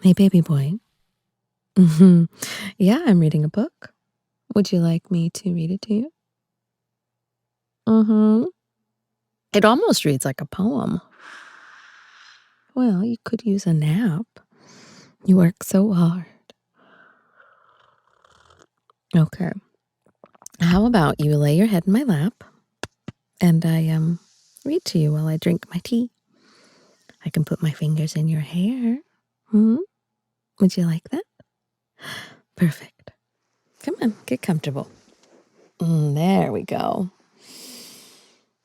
Hey, baby boy. Mhm. Yeah, I'm reading a book. Would you like me to read it to you? Mhm. It almost reads like a poem. Well, you could use a nap. You work so hard. Okay. How about you lay your head in my lap and I read to you while I drink my tea. I can put my fingers in your hair. Hmm? Would you like that? Perfect. Come on, get comfortable. There we go.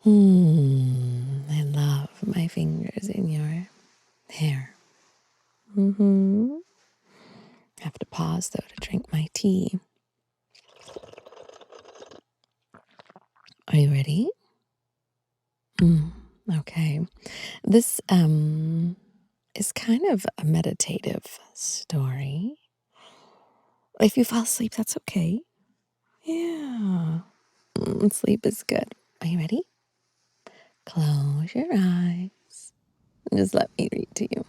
I love my fingers in your hair. I have to pause though to drink my tea. Are you ready? Okay. This is kind of a meditative story. If you fall asleep, that's okay. Yeah. Sleep is good. Are you ready? Close your eyes. Just let me read to you.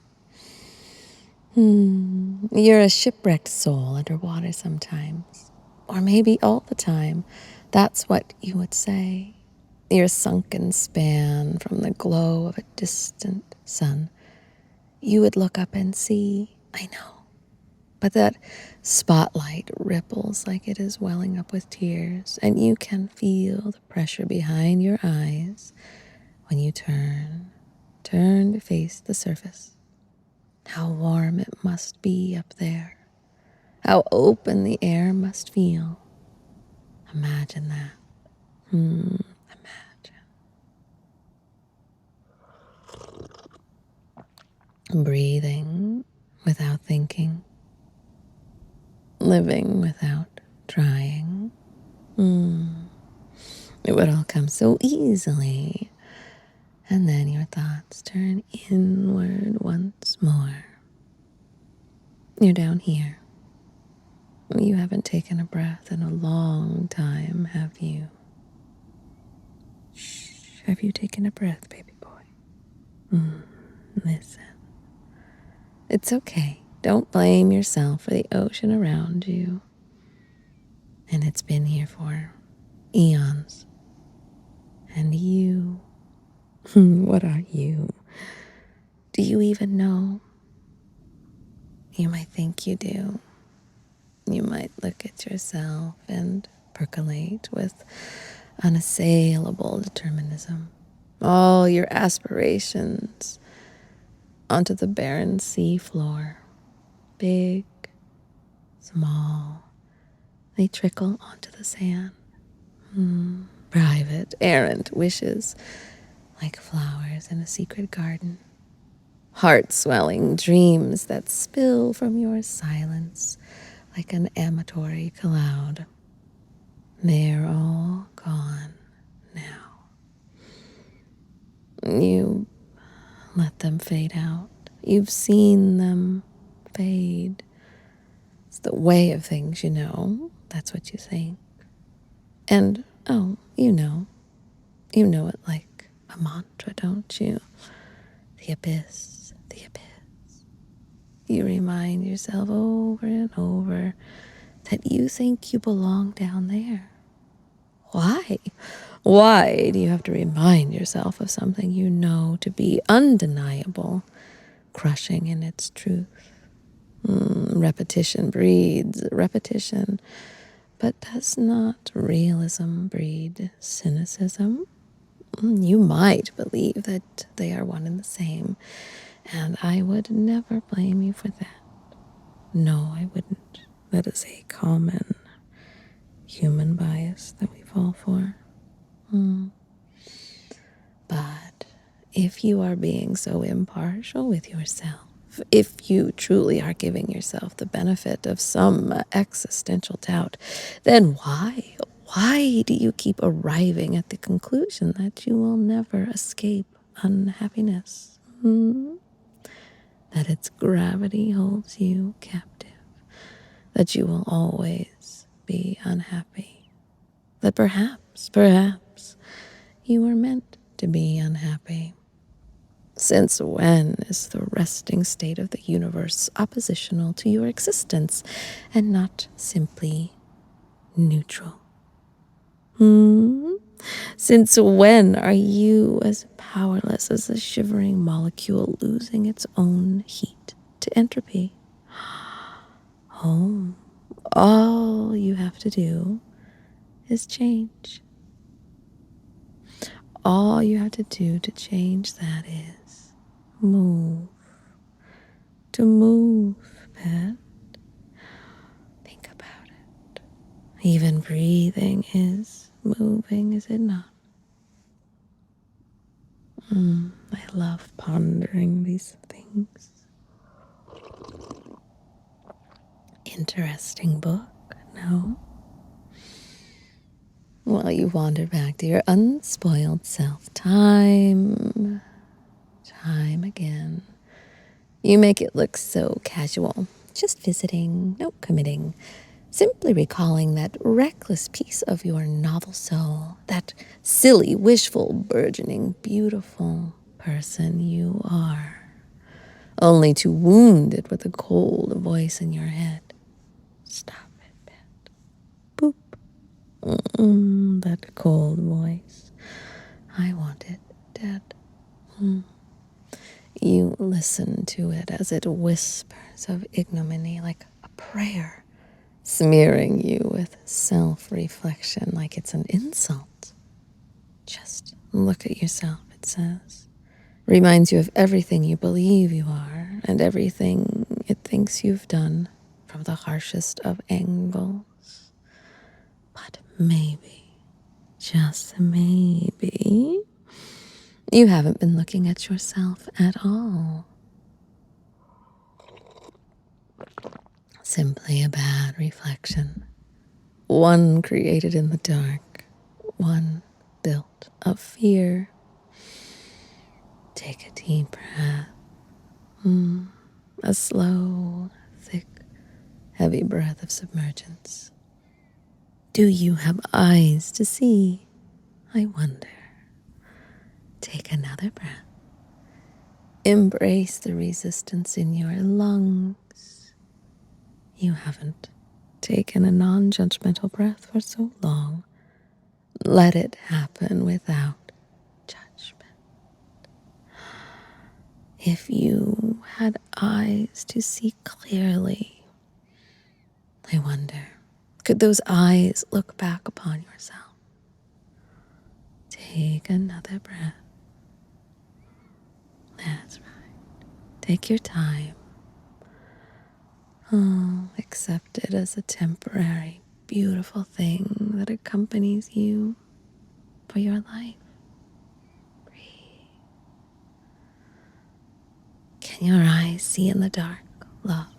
You're a shipwrecked soul underwater sometimes, or maybe all the time. That's what you would say. Your sunken span from the glow of a distant sun. You would look up and see, I know, but that spotlight ripples like it is welling up with tears, and you can feel the pressure behind your eyes when you turn to face the surface. How warm it must be up there. How open the air must feel. Imagine that. Imagine. Breathing without thinking. Living without trying. It would all come so easily. And then your thoughts turn inward once more. You're down here. You haven't taken a breath in a long time, have you? Shh. Have you taken a breath, baby boy? Listen. It's okay. Don't blame yourself for the ocean around you. And it's been here for eons. And you, what are you? Do you even know? You might think you do. You might look at yourself and percolate with unassailable determinism. All your aspirations onto the barren sea floor. Big, small, they trickle onto the sand. Private, errant wishes, like flowers in a secret garden. Heart-swelling dreams that spill from your silence like an amatory cloud. They're all gone now. You let them fade out. You've seen them fade. It's the way of things, you know. That's what you think. And, oh, you know it like a mantra, don't you? The abyss, the abyss. You remind yourself over and over that you think you belong down there. Why? Why do you have to remind yourself of something you know to be undeniable, crushing in its truth? Repetition breeds repetition, but does not realism breed cynicism? You might believe that they are one and the same, and I would never blame you for that. No, I wouldn't. That is a common human bias that we fall for. But if you are being so impartial with yourself, if you truly are giving yourself the benefit of some existential doubt, then why do you keep arriving at the conclusion that you will never escape unhappiness? That its gravity holds you captive, that you will always be unhappy, that perhaps, you were meant to be unhappy. Since when is the resting state of the universe oppositional to your existence and not simply neutral? Since when are you as powerless as a shivering molecule losing its own heat to entropy? Oh, all you have to do is change. All you have to do to change that is move. To move, pet. Think about it. Even breathing is moving, is it not? I love pondering these things. Interesting book, no? While you wander back to your unspoiled self, time again. You make it look so casual. Just visiting, no committing. Simply recalling that reckless piece of your novel soul, that silly, wishful, burgeoning, beautiful person you are. Only to wound it with a cold voice in your head. Stop it, pet. Boop. That cold voice. I want it dead. You listen to it as it whispers of ignominy like a prayer, smearing you with self-reflection like it's an insult. Just look at yourself, it says. Reminds you of everything you believe you are and everything it thinks you've done from the harshest of angles. But maybe, just maybe, you haven't been looking at yourself at all. Simply a bad reflection. One created in the dark, one built of fear. Take a deep breath. A slow, thick, heavy breath of submergence. Do you have eyes to see? I wonder. Take another breath. Embrace the resistance in your lungs. You haven't taken a non-judgmental breath for so long. Let it happen without judgment. If you had eyes to see clearly, I wonder, could those eyes look back upon yourself? Take another breath. That's right. Take your time. Oh, accept it as a temporary, beautiful thing that accompanies you for your life. Breathe. Can your eyes see in the dark, love?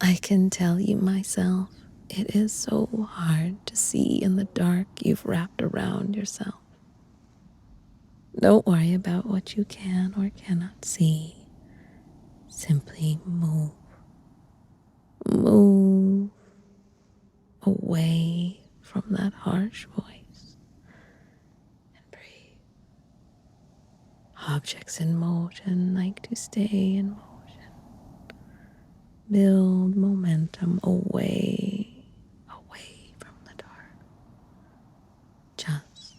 I can tell you myself, it is so hard to see in the dark you've wrapped around yourself. Don't worry about what you can or cannot see. Simply move. Move away from that harsh voice and breathe. Objects in motion like to stay in motion. Build momentum away from the dark. Just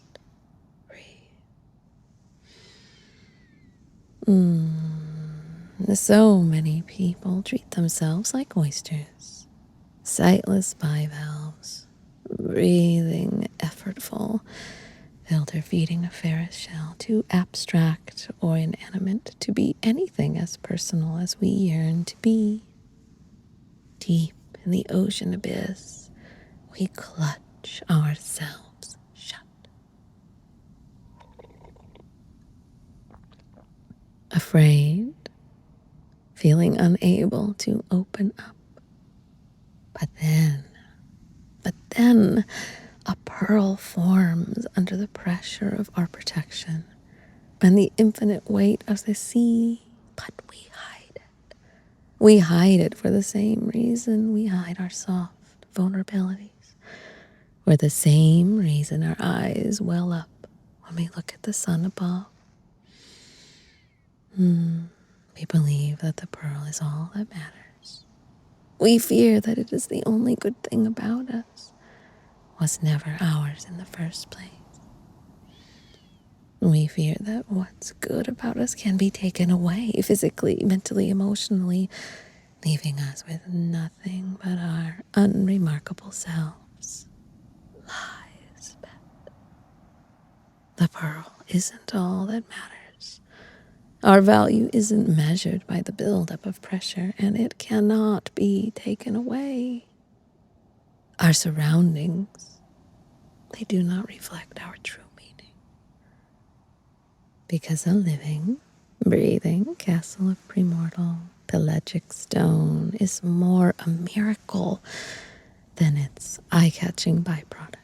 breathe. So many people treat themselves like oysters, sightless bivalves, breathing effortful, filter feeding a ferris shell, too abstract or inanimate to be anything as personal as we yearn to be. Deep in the ocean abyss, we clutch ourselves shut. Afraid, feeling unable to open up. But then, a pearl forms under the pressure of our protection and the infinite weight of the sea. But we hide it. We hide it for the same reason we hide our soft vulnerabilities. For the same reason our eyes well up when we look at the sun above. We believe that the pearl is all that matters. We fear that it is the only good thing about us, was never ours in the first place. We fear that what's good about us can be taken away physically, mentally, emotionally, leaving us with nothing but our unremarkable selves. Lies. The pearl isn't all that matters. Our value isn't measured by the buildup of pressure, and it cannot be taken away. Our surroundings, they do not reflect our true meaning. Because a living, breathing castle of premortal, pelagic stone is more a miracle than its eye-catching byproduct.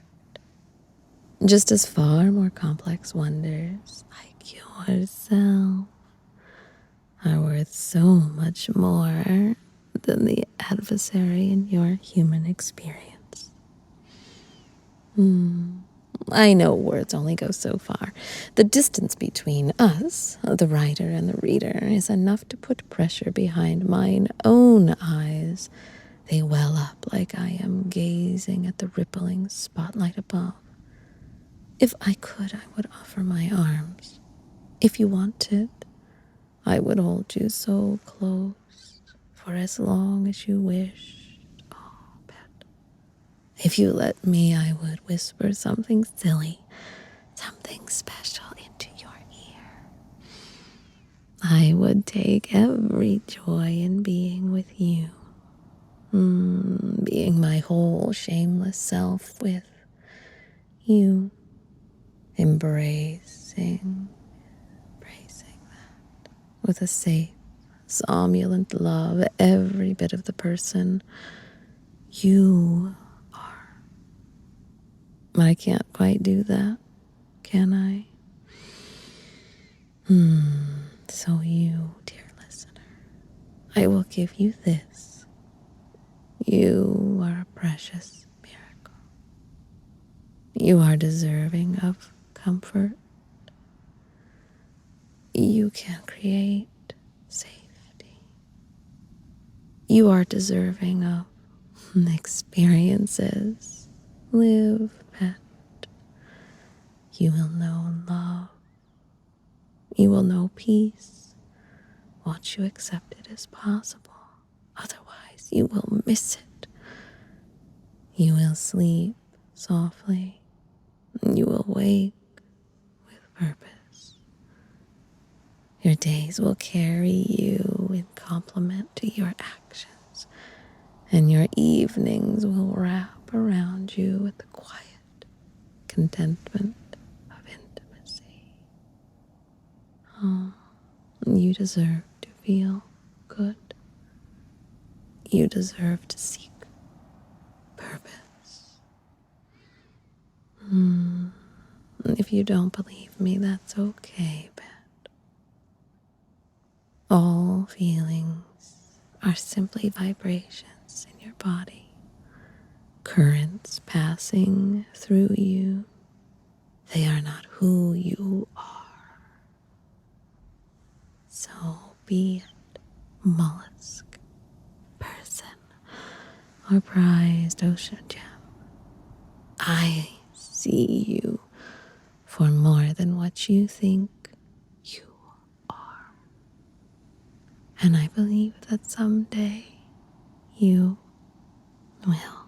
Just as far more complex wonders, like yourself, are worth so much more than the adversary in your human experience. I know words only go so far. The distance between us, the writer and the reader, is enough to put pressure behind mine own eyes. They well up like I am gazing at the rippling spotlight above. If I could, I would offer my arms. If you wanted, I would hold you so close for as long as you wished. Oh, pet. If you let me, I would whisper something silly, something special into your ear. I would take every joy in being with you, being my whole shameless self with you, embracing that with a safe, somnolent love, every bit of the person you are. I can't quite do that, can I? So you, dear listener, I will give you this. You are a precious miracle. You are deserving of comfort. You can create safety. You are deserving of experiences. Live, pet. You will know love. You will know peace. Once you accept it as possible. Otherwise, you will miss it. You will sleep softly. You will wake with purpose. Your days will carry you in complement to your actions, and your evenings will wrap around you with the quiet contentment of intimacy. Oh, you deserve to feel good. You deserve to seek purpose. If you don't believe me, that's okay, pet. All feelings are simply vibrations in your body, currents passing through you. They are not who you are. So be it mollusk, person, or prized ocean gem. I see you for more than what you think you are. And I believe that someday you will.